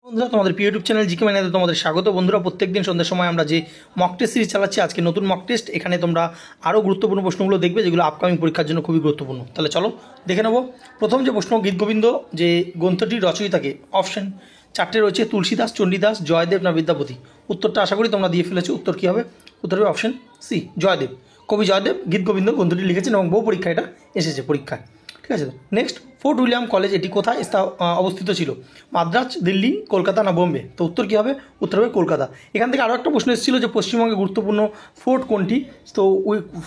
বন্ধুরা, তোমাদের YouTube channel GK ম্যানেতে তোমাদের স্বাগত। বন্ধুরা, প্রত্যেকদিন সন্ধ্যার সময় আমরা যে মক টেস্ট সিরিজ চালাচ্ছি, আজকে নতুন মক টেস্ট। এখানে তোমরা আরও গুরুত্বপূর্ণ প্রশ্নগুলো দেখবে, যেগুলো আপকামিং পরীক্ষার জন্য খুবই গুরুত্বপূর্ণ। তাহলে চলো দেখে নেব। প্রথম যে প্রশ্ন, গীতগোবিন্দ যে গ্রন্থটির রচয়িতাকে? অপশন চারটে রয়েছে, তুলসীদাস, চণ্ডীদাস, জয়দেব না বিদ্যাপতি। উত্তরটা আশা করি তোমরা দিয়ে ফেলেছো। উত্তর কী হবে? উত্তর হবে অপশন সি, জয়দেব। কবি জয়দেব গীতগোবিন্দ গ্রন্থটি লিখেছেন এবং বহু পরীক্ষা এটা এসেছে পরীক্ষায়। ঠিক আছে। নেক্সট, ফোর্ট উইলিয়াম কলেজ এটি কোথায় অবস্থিত ছিল? মাদ্রাজ, দিল্লি, কলকাতা না বোম্বে? তো উত্তর কী হবে? উত্তর হবে কলকাতা। এখান থেকে আরও একটা প্রশ্ন এসেছিল যে পশ্চিমবঙ্গে গুরুত্বপূর্ণ ফোর্ট কোনটি? তো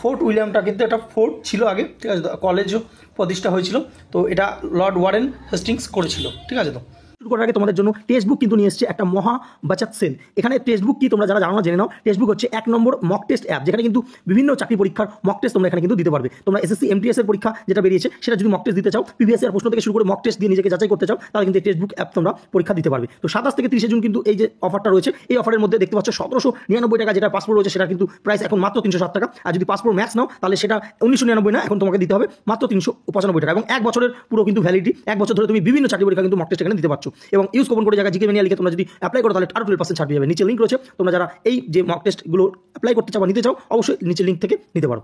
ফোর্ট উইলিয়ামটা কিন্তু একটা ফোর্ট ছিল আগে, ঠিক আছে। কলেজও প্রতিষ্ঠা হয়েছিল, তো এটা লর্ড ওয়ারেন হেস্টিংস করেছিল। ঠিক আছে। তো শুরু করার আগে তোমাদের জন্য টেক্সট বুক কিন্তু নিয়ে এসেছে একটা মহা বাচাত সেল। এখানে টেক্সট বুক কি তোমরা যারা জানো না জেনে নাও। টেক্সট বুক হচ্ছে 1 নম্বর মক টেস্ট অ্যাপ, যেখানে কিন্তু বিভিন্ন চাকরি পরীক্ষার মক টেস্ট তোমরা এখানে কিন্তু দিতে পারবে। তোমরা এসএসসি এমটিএস এর পরীক্ষা যেটা বেরিয়েছে সেটা যদি মক টেস্ট দিতে চাও, প্রিভিয়াস ইয়ার প্রশ্ন থেকে শুরু করে মক টেস্ট দিয়ে নিজেকে যাচাই করতে চাও, তাহলে কিন্তু টেক্সট বুক অ্যাপ তোমরা পরীক্ষা দিতে পারবে। তো 27 থেকে 30 জুন কিন্তু এই যে অফারটা রয়েছে, এই অফারের মধ্যে দেখতে পাচ্ছ 1799 টাকা যেটা পাসপোর্ট রয়েছে, সেটা কিন্তু প্রাইস এখন মাত্র 307 টাকা। আর যদি পাসপোর্ট ম্যাক্স নাও তাহলে সেটা 1999 না, এখন তোমাকে দিতে হবে মাত্র 395 টাকা। এবং 1 বছরের পুরো কিন্তু ভ্যালিডিটি, 1 বছর ধরে তুমি বিভিন্ন চাকরি পরীক্ষা কিন্তু মক টেস্ট এখানে দিতে পারছো। এবং ইউজ কুপন কোড জায়গায় জিকে ম্যানিয়া লিখে তোমরা যদি অ্যাপ্লাই করো তাহলে আরও 12% ছাড় পেয়ে যাবে। নিচে লিঙ্ক রয়েছে, তোমরা যারা এই যে মক টেস্টগুলো অ্যাপ্লাই করতে চাও বা নিতে চাও, অবশ্যই নিচে লিঙ্ক থেকে নিতে পারো।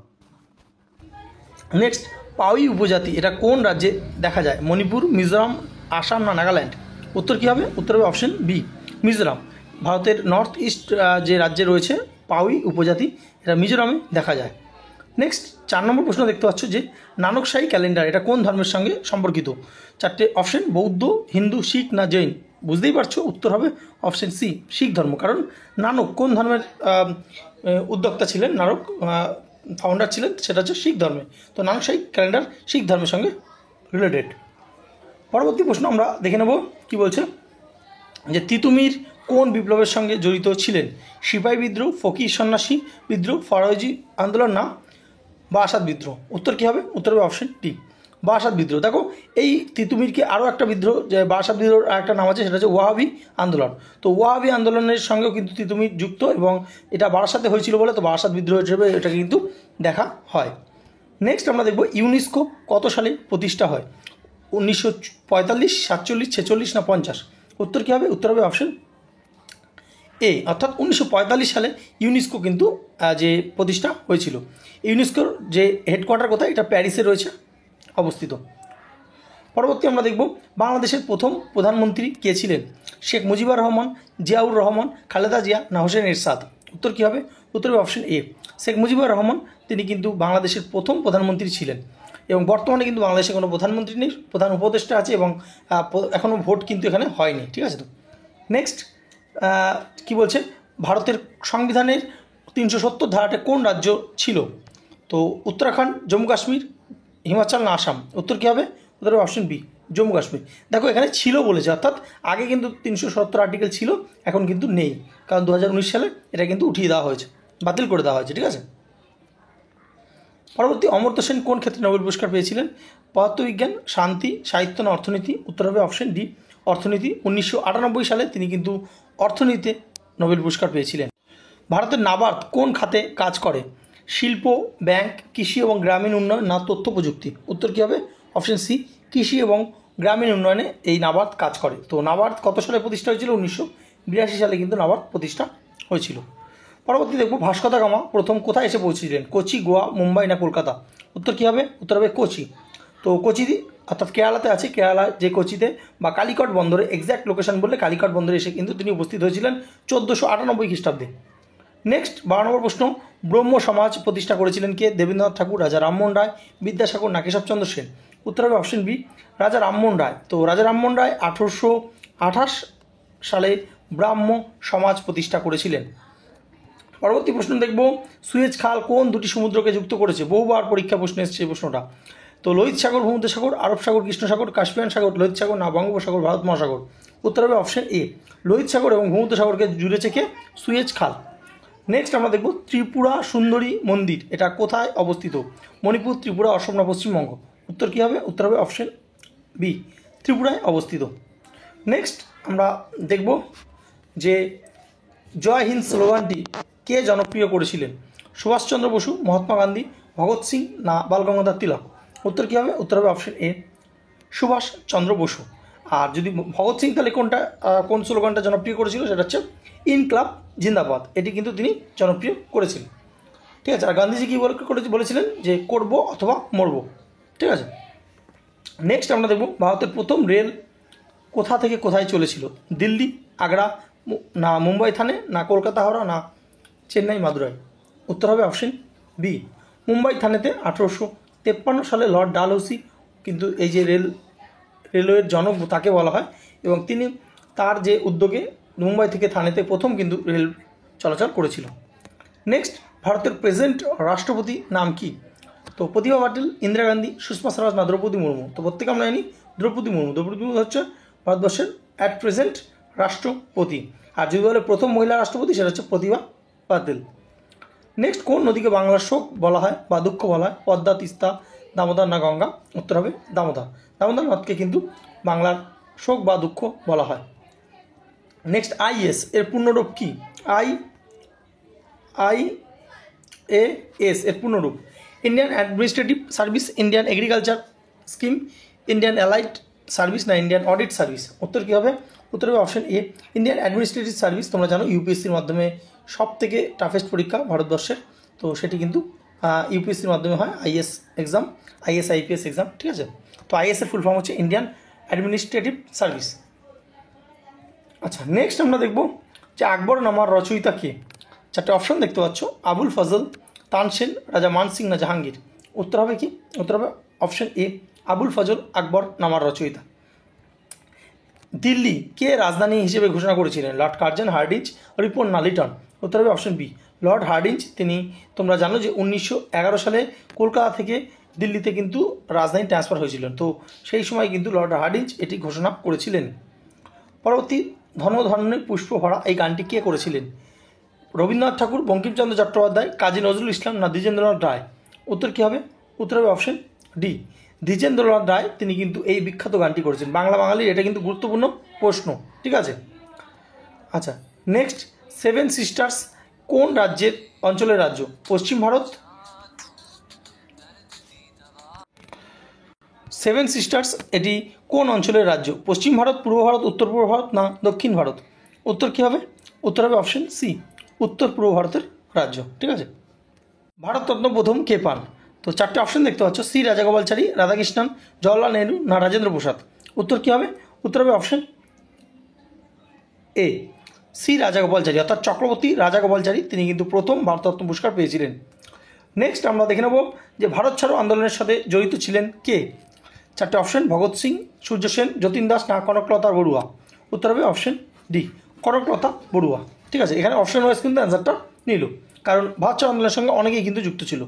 নেক্সট, পাউই উপজাতি এটা কোন রাজ্যে দেখা যায়? মণিপুর, মিজোরাম, আসাম না নাগাল্যান্ড? উত্তর কী হবে? উত্তর হবে অপশন বি, মিজোরাম। ভারতের নর্থ ইস্ট যে রাজ্যে রয়েছে পাউই উপজাতি, এটা মিজোরামে দেখা যায়। নেক্সট, 4 নম্বর প্রশ্ন দেখতে পাচ্ছ যে নানকশাহী ক্যালেন্ডার এটা কোন ধর্মের সঙ্গে সম্পর্কিত? 4টে অপশন, বৌদ্ধ, হিন্দু, শিখ না জৈন? বুঝতেই পারছো, উত্তর হবে অপশন সি, শিখ ধর্ম। কারণ নানক কোন ধর্মের উদ্যোক্তা ছিলেন? নানক ফাউন্ডার ছিলেন, সেটা হচ্ছে শিখ ধর্মে। তো নানকশাহী ক্যালেন্ডার শিখ ধর্মের সঙ্গে রিলেটেড। পরবর্তী প্রশ্ন আমরা দেখে নেব কি বলছে, যে তিতুমির কোন বিপ্লবের সঙ্গে জড়িত ছিলেন? সিপাহী বিদ্রোহ, ফকির সন্ন্যাসী বিদ্রোহ, ফরাজি আন্দোলন না বারাসাত বিদ্রোহ? উত্তর কী হবে? উত্তর হবে অপশন ডি, বারাসাত বিদ্রোহ। দেখো, এই তিতুমিরকে আরও একটা বিদ্রোহ, যে বারাসাত বিদ্রোহ আর একটা নাম আছে, সেটা হচ্ছে ওয়াহাবি আন্দোলন। তো ওয়াহাবি আন্দোলনের সঙ্গেও কিন্তু তিতুমির যুক্ত, এবং এটা বারাসাতে হয়েছিল বলে তো বারাসাত বিদ্রোহ হিসেবে এটাকে কিন্তু দেখা হয়। নেক্সট আমরা দেখব ইউনেস্কো কত সালে প্রতিষ্ঠা হয়? 1945, 47, 46 না 50? উত্তর কী হবে? উত্তর হবে অপশন এ, অর্থাৎ 1945 সালে ইউনেস্কো কিন্তু যে প্রতিষ্ঠা হয়েছিল। ইউনেস্কোর যে হেডকোয়ার্টার কোথায়? এটা প্যারিসে রয়েছে অবস্থিত। পরবর্তী আমরা দেখব বাংলাদেশের প্রথম প্রধানমন্ত্রী কে ছিলেন? শেখ মুজিবুর রহমান, জিয়াউর রহমান, খালেদা জিয়া না হোসেন এরশাদ? উত্তর কী হবে? উত্তর হবে অপশন এ, শেখ মুজিবুর রহমান। তিনি কিন্তু বাংলাদেশের প্রথম প্রধানমন্ত্রী ছিলেন, এবং বর্তমানে কিন্তু বাংলাদেশে কোনো প্রধানমন্ত্রী নেই, প্রধান উপদেষ্টা আছে, এবং এখনও ভোট কিন্তু এখানে হয়নি। ঠিক আছে। তো নেক্সট কি বলছে, ভারতের সংবিধানের 370 ধারাটা কোন রাজ্য ছিল? তো উত্তরাখণ্ড, জম্মু কাশ্মীর, হিমাচল না আসাম? উত্তর কী হবে? উত্তর হবে অপশন বি, জম্মু কাশ্মীর। দেখো, এখানে ছিল বলেছে, অর্থাৎ আগে কিন্তু 370 আর্টিকেল ছিল, এখন কিন্তু নেই, কারণ 2019 সালে এটা কিন্তু উঠিয়ে দেওয়া হয়েছে, বাতিল করে দেওয়া হয়েছে। ঠিক আছে। পরবর্তী, অমর্ত্য সেন কোন ক্ষেত্রে নোবেল পুরস্কার পেয়েছিলেন? পদার্থবিজ্ঞান, শান্তি, সাহিত্য না অর্থনীতি? উত্তর হবে অপশন ডি, অর্থনীতি। 1998 সালে তিনি কিন্তু অর্থনীতিতে নোবেল পুরস্কার পেয়েছিলেন। ভারতের নাবার্ড কোন খাতে কাজ করে? শিল্প, ব্যাংক, কৃষি এবং গ্রামীণ উন্নয়ন না তথ্য প্রযুক্তি? উত্তর কী হবে? অপশন সি, কৃষি এবং গ্রামীণ উন্নয়নে এই নাবার্ড কাজ করে। তো নাবার্ড কত সালে প্রতিষ্ঠা হয়েছিল? 1982 সালে কিন্তু নাবার্ড প্রতিষ্ঠা হয়েছিল। পরবর্তী দেখব, ভাস্কো দা গামা প্রথম কোথায় এসে পৌঁছেছিলেন? কোচি, গোয়া, মুম্বাই না কলকাতা? উত্তর কী হবে? উত্তর হবে কোচি। তো কোচি অর্থাৎ কেরালাতে আছে, কেরালা যে কোচিতে বা কালিকট বন্দরে, এক্স্যাক্ট লোকেশন বললে কালিকট বন্দরে এসে কিন্তু তিনি উপস্থিত হয়েছিলেন 1498 খ্রিস্টাব্দে। নেক্সট 12 নম্বর প্রশ্ন, ব্রহ্ম সমাজ প্রতিষ্ঠা করেছিলেন কে? দেবেন্দ্রনাথ ঠাকুর, রাজা রামমোহন রায়, বিদ্যাসাগর না কেশবচন্দ্র সেন? উত্তর হবে অপশন বি, রাজা রামমোহন রায়। তো রাজা রামমোহন রায় 1828 সালে ব্রাহ্ম সমাজ প্রতিষ্ঠা করেছিলেন। পরবর্তী প্রশ্ন দেখব, সুয়েজ খাল কোন দুটি সমুদ্রকে যুক্ত করেছে? বহুবার পরীক্ষা প্রশ্ন এসেছে এই প্রশ্নটা। তো লোহিত সাগর, ভূমধ্যসাগর, আরব সাগর, কৃষ্ণ সাগর, কাস্পিয়ান সাগর? লোহিত সাগর না বঙ্গোপসাগর, ভারত মহাসাগর? উত্তর হবে অপশন এ, লোহিত সাগর এবং ভূমধ্যসাগরকে জুড়েছে কে? সুয়েজ খাল। নেক্সট আমরা দেখব ত্রিপুরা সুন্দরী মন্দির এটা কোথায় অবস্থিত? মণিপুর, ত্রিপুরা, অসম না পশ্চিমবঙ্গ? উত্তর কী হবে? উত্তর হবে অপশন বি, ত্রিপুরায় অবস্থিত। নেক্সট আমরা দেখব যে জয় হিন্দ স্লোগানটি কে জনপ্রিয় করেছিলেন? সুভাষচন্দ্র বসু, মহাত্মা গান্ধী, ভগৎ সিং না বাল গঙ্গাধর তিলক? উত্তর কী হবে? উত্তর হবে অপশন এ, সুভাষচন্দ্র বসু। আর যদি ভগৎ সিং তাহলে কোন স্লোগানটা জনপ্রিয় করেছিল, সেটা হচ্ছে ইনকলাব জিন্দাবাদ, এটি কিন্তু তিনি জনপ্রিয় করেছিলেন। ঠিক আছে। আর গান্ধীজি কী বলেছিলেন যে করব অথবা মরব। ঠিক আছে। নেক্সট আমরা দেখব ভারতের প্রথম রেল কোথা থেকে কোথায় চলেছিল? দিল্লি, আগ্রা, না মুম্বাই থানে, না কলকাতা হাওড়া, না চেন্নাই মাদুরাই। উত্তর হবে অপশন বি, মুম্বাই থানেতে 1853 সালে লর্ড ডালহৌসি কিন্তু এই যে রেলওয়ের জনক তাকে বলা হয়, এবং তিনি তার যে উদ্যোগে মুম্বাই থেকে থানেতে প্রথম কিন্তু রেল চলাচল করেছিল। নেক্সট, ভারতের প্রেজেন্ট রাষ্ট্রপতি নাম কি? তো প্রতিভা পাটিল, ইন্দিরা গান্ধী, সুষমা স্বরাজ, না দ্রৌপদী মুর্মু। তো প্রত্যেকে আমরা জানি দ্রৌপদী মুর্মু। দ্রৌপদী মুর্মু হচ্ছে ভারতবর্ষের অ্যাট প্রেজেন্ট রাষ্ট্রপতি। আর যদি বলে প্রথম মহিলা রাষ্ট্রপতি, সেটা হচ্ছে প্রতিভা পাটিল। নেক্সট, কোন নদীকে বাংলার শোক বলা হয় বা দুঃখ বলা হয়? পদ্মা, তিস্তা, দামোদর, না গঙ্গা? উত্তর হবে দামোদর। দামোদর নদকে কিন্তু বাংলার শোক বা দুঃখ বলা হয়। নেক্সট, আইএস এর পূর্ণরূপ কি? IAS এর পূর্ণরূপ Indian administrative service, Indian agriculture scheme, Indian allied service, না ইন্ডিয়ান অডিট সার্ভিস। উত্তর কী হবে? উত্তর হবে option A, Indian administrative service. তোমরা জানো ইউপিএসসির মাধ্যমে সব থেকে টাফেস্ট পরীক্ষা ভারতবর্ষের, তো সেটি কিন্তু ইউপিএসসির মাধ্যমে হয়, আইএস এক্সাম, IAS-IPS এক্সাম। ঠিক আছে। তো আইএস এর ফুল ফর্ম হচ্ছে ইন্ডিয়ান অ্যাডমিনিস্ট্রেটিভ সার্ভিস। আচ্ছা, নেক্সট আমরা দেখব যে আকবরনামার রচয়িতা কে? চারটে অপশন দেখতে পাচ্ছ, আবুল ফজল, তানসেন, রাজা মানসিং, না জাহাঙ্গীর। উত্তর হবে কি? উত্তর হবে অপশন এ, আবুল ফজল আকবরনামার রচয়িতা। দিল্লি কে রাজধানী হিসেবে ঘোষণা করেছিলেন? লর্ড কার্জন, হার্ডিঞ্জ, রিপন, না লিটন। উত্তর হবে অপশন বি, লর্ড হার্ডিঞ্জ। তিনি, তোমরা জানো যে 1911 সালে কলকাতা থেকে দিল্লিতে কিন্তু রাজধানী ট্রান্সফার হয়েছিলেন, তো সেই সময় কিন্তু লর্ড হার্ডিঞ্জ এটি ঘোষণা করেছিলেন। পরবর্তী, ধনধান্যে পুষ্প ভরা এই গানটি কে করেছিলেন? রবীন্দ্রনাথ ঠাকুর, বঙ্কিমচন্দ্র চট্টোপাধ্যায়, কাজী নজরুল ইসলাম, না দ্বিজেন্দ্রনাথ রায়। উত্তর কী হবে? উত্তর হবে অপশন ডি, দ্বিজেন্দ্রনাথ রায়। তিনি কিন্তু এই বিখ্যাত গানটি করেছেন। বাংলা বাঙালির এটা কিন্তু গুরুত্বপূর্ণ প্রশ্ন। ঠিক আছে। আচ্ছা, নেক্সট, সেভেন সিস্টার্স কোন রাজ্যের অঞ্চলের রাজ্য? পশ্চিম ভারত, সেভেন সিস্টার্স এটি কোন অঞ্চলের রাজ্য? পশ্চিম ভারত, পূর্ব ভারত, উত্তর পূর্ব ভারত, না দক্ষিণ ভারত? উত্তর কী হবে? উত্তর হবে অপশন সি, উত্তর পূর্ব ভারতের রাজ্য। ঠিক আছে। ভারতরত্ন প্রথম কে পান? তো চারটে অপশন দেখতে পাচ্ছ, সি রাজাগোপালচারী, রাধাকৃষ্ণন, জওয়াহরলাল নেহরু, না রাজেন্দ্র প্রসাদ। উত্তর কী হবে? উত্তর হবে অপশন এ, সি রাজাগোপালচারী, অর্থাৎ চক্রবর্তী রাজাগোপালচারী তিনি কিন্তু প্রথম ভারতরত্ন পুরস্কার পেয়েছিলেন। নেক্সট আমরা দেখে নেব যে ভারত ছাড়ো আন্দোলনের সাথে জড়িত ছিলেন কে? চারটে অপশন, ভগৎ সিং, সূর্য সেন, যতীন দাস, না কনকলতা বড়ুয়া। উত্তর হবে অপশন ডি, কনকলতা বড়ুয়া। ঠিক আছে। এখানে অপশন ওয়াইজ কিন্তু অ্যান্সারটা নিল, কারণ ভারত ছাড়ো আন্দোলনের সঙ্গে অনেকেই কিন্তু যুক্ত ছিল।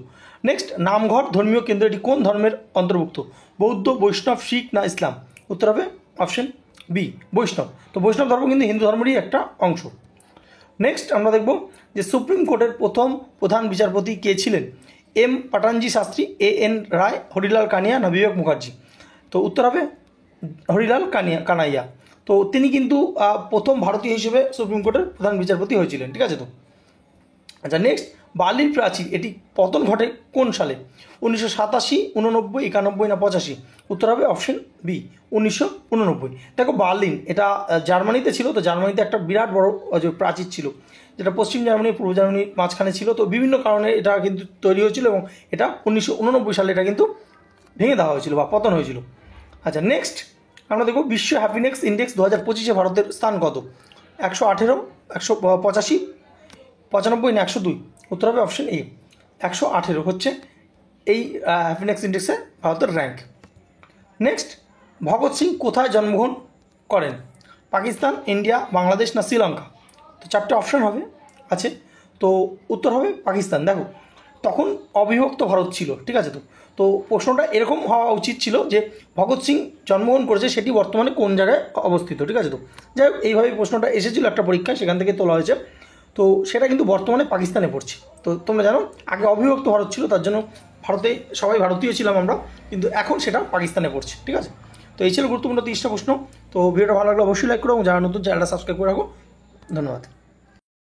নেক্সট, নামঘর ধর্মীয় কেন্দ্র এটি কোন ধর্মের অন্তর্ভুক্ত? বৌদ্ধ, বৈষ্ণব, শিখ, না ইসলাম? উত্তর হবে অপশন বি, বৈষ্ণব। তো বৈষ্ণব ধর্ম কিন্তু হিন্দু ধর্মেরই একটা অংশ। নেক্সট আমরা দেখব যে সুপ্রিম কোর্টের প্রথম প্রধান বিচারপতি কে ছিলেন? এম পাটানজি শাস্ত্রী, AN রায়, হরিলাল কানিয়া, না বিবেক মুখার্জি। তো উত্তর হবে হরিলাল কানাইয়া। তো তিনি কিন্তু প্রথম ভারতীয় হিসেবে সুপ্রিম কোর্টের প্রধান বিচারপতি হয়েছিলেন। ঠিক আছে। তো আচ্ছা, নেক্সট, বার্লিন প্রাচীর এটি পতন ঘটে কোন সালে? 1987, 89, 91, না 85? উত্তর হবে অপশন বি, 1989। দেখো, বার্লিন এটা জার্মানিতে ছিল, তো জার্মানিতে একটা বিরাট বড় যে প্রাচীর ছিল, যেটা পশ্চিম জার্মানি পূর্ব জার্মানির মাঝখানে ছিল। তো বিভিন্ন কারণে এটা কিন্তু তৈরি হয়েছিল, এবং এটা 1989 সালে এটা কিন্তু ভেঙে দেওয়া হয়েছিল বা পতন হয়েছিল। আচ্ছা, নেক্সট আমরা দেখব বিশ্ব হ্যাপিনেস ইন্ডেক্স 2025-এ ভারতের স্থান কত? 118, 185, 95, না 102? উত্তর হবে অপশন এ, 118 হচ্ছে এই হ্যাপিনেস ইন্ডেক্সে ভারতের র্যাঙ্ক। নেক্সট, ভগৎ সিং কোথায় জন্মগ্রহণ করেন? পাকিস্তান, ইন্ডিয়া, বাংলাদেশ, না শ্রীলঙ্কা? তো চারটে অপশন হবে আছে, তো উত্তর হবে পাকিস্তান। দেখো, তখন অবিভক্ত ভারত ছিল। ঠিক আছে। তো প্রশ্নটা এরকম হওয়া উচিত ছিল যে ভগৎ সিং জন্মগ্রহণ করেছে সেটি বর্তমানে কোন জায়গায় অবস্থিত। ঠিক আছে। তো যাই হোক, এইভাবে প্রশ্নটা এসেছিল একটা পরীক্ষায়, সেখান থেকে তোলা হয়েছে। তো সেটা কিন্তু বর্তমানে পাকিস্তানে পড়ছে। তো তোমরা জানো আগে অবিভক্ত ভারত ছিল, তার জন্য ভারতে সবাই ভারতীয় ছিলাম আমরা, কিন্তু এখন সেটা পাকিস্তানে পড়ছে। ঠিক আছে। তো এই ছিল গুরুত্বপূর্ণ 30টা প্রশ্ন। তো ভিডিওটা ভালো লাগলে অবশ্যই লাইক করো, এবং যারা নতুন চ্যানেলটা সাবস্ক্রাইব করে রাখো। ধন্যবাদ।